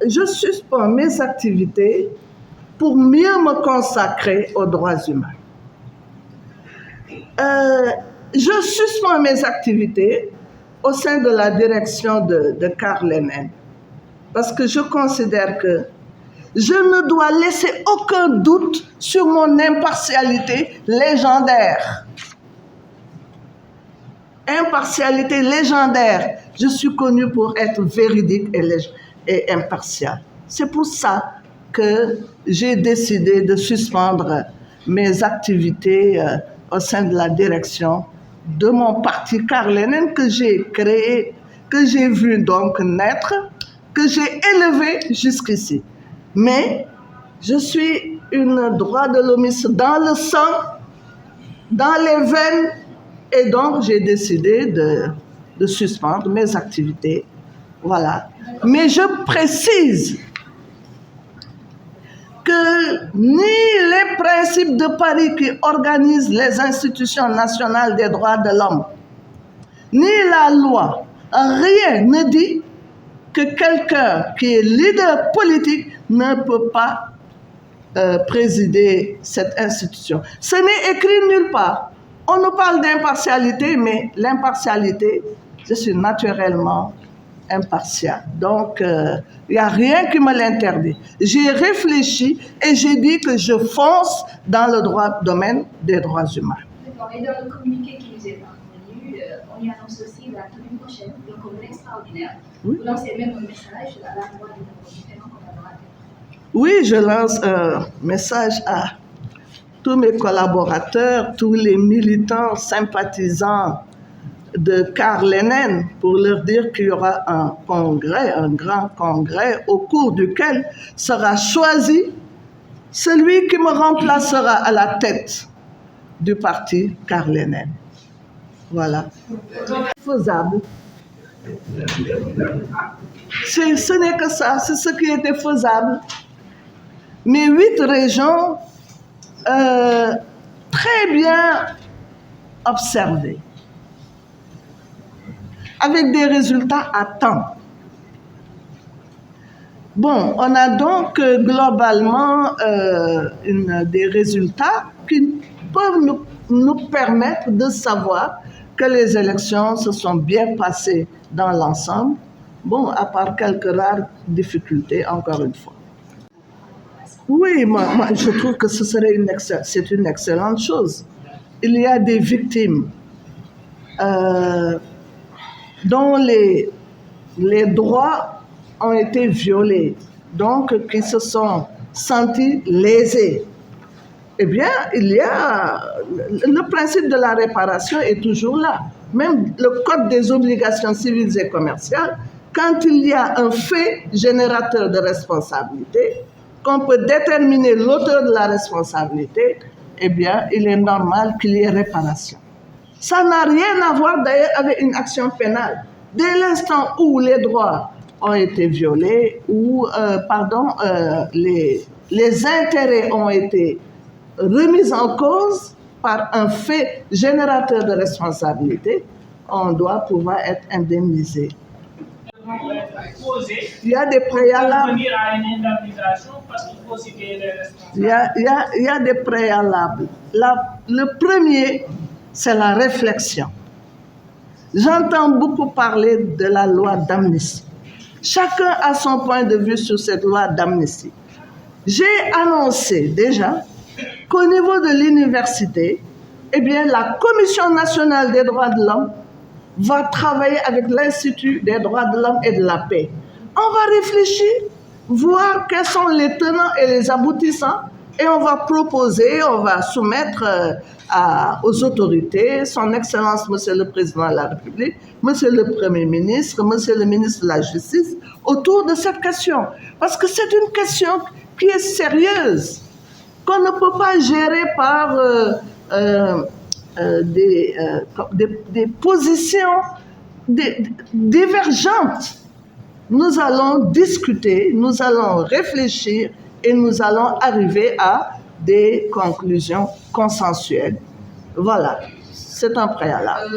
je suspends mes activités pour mieux me consacrer aux droits humains. Je suspends mes activités au sein de la direction de Carl Lennon parce que je considère que je ne dois laisser aucun doute sur mon impartialité légendaire. Impartialité légendaire. Je suis connue pour être véridique et impartiale. C'est pour ça que j'ai décidé de suspendre mes activités au sein de la direction de mon parti Carl Lennon que j'ai créé, que j'ai vu donc naître, que j'ai élevé jusqu'ici. Mais je suis une droit de l'homiste dans le sang, dans les veines, et donc j'ai décidé de suspendre mes activités. Voilà. Mais je précise que ni les principes de Paris qui organisent les institutions nationales des droits de l'homme, ni la loi, rien ne dit que quelqu'un qui est leader politique ne peut pas présider cette institution. Ce n'est écrit nulle part. On nous parle d'impartialité, mais l'impartialité, je suis naturellement impartial. Donc, il n'y a rien qui me l'interdit. J'ai réfléchi et j'ai dit que je fonce dans le domaine des droits humains. D'accord. Et dans le communiqué qui nous est parvenu, on y annonce aussi la semaine prochaine le congrès extraordinaire. Oui. Vous lancez même un message à l'endroit de nos différents collaborateurs. Oui, je lance un message à tous mes collaborateurs, tous les militants, sympathisants de Carl Lennon pour leur dire qu'il y aura un congrès, un grand congrès au cours duquel sera choisi celui qui me remplacera à la tête du parti Carl Lennon. Voilà. Faisable. Ce n'est que ça, c'est ce qui était faisable. Mais 8 régions très bien observées, avec des résultats à temps. Bon, on a donc globalement des résultats qui peuvent nous permettre de savoir que les élections se sont bien passées dans l'ensemble, bon, à part quelques rares difficultés, encore une fois. Oui, moi je trouve que c'est une excellente chose. Il y a des victimes dont les droits ont été violés, donc qui se sont sentis lésés. Eh bien, il y a le principe de la réparation est toujours là. Même le Code des obligations civiles et commerciales, quand il y a un fait générateur de responsabilité, qu'on peut déterminer l'auteur de la responsabilité, eh bien, il est normal qu'il y ait réparation. Ça n'a rien à voir d'ailleurs avec une action pénale. Dès l'instant où les droits ont été violés, ou les intérêts ont été remis en cause par un fait générateur de responsabilité, on doit pouvoir être indemnisé. Il y a des préalables. Il y a des préalables. Le premier, c'est la réflexion. J'entends beaucoup parler de la loi d'amnistie. Chacun a son point de vue sur cette loi d'amnistie. J'ai annoncé déjà qu'au niveau de l'université, eh bien, la Commission nationale des droits de l'homme va travailler avec l'Institut des droits de l'homme et de la paix. On va réfléchir, voir quels sont les tenants et les aboutissants, et on va proposer, on va soumettre aux autorités, son Excellence, Monsieur le Président de la République, Monsieur le Premier ministre, Monsieur le ministre de la Justice, autour de cette question. Parce que c'est une question qui est sérieuse, qu'on ne peut pas gérer par des positions divergentes. Nous allons discuter, nous allons réfléchir et nous allons arriver à des conclusions consensuelles. Voilà, c'est un préalable.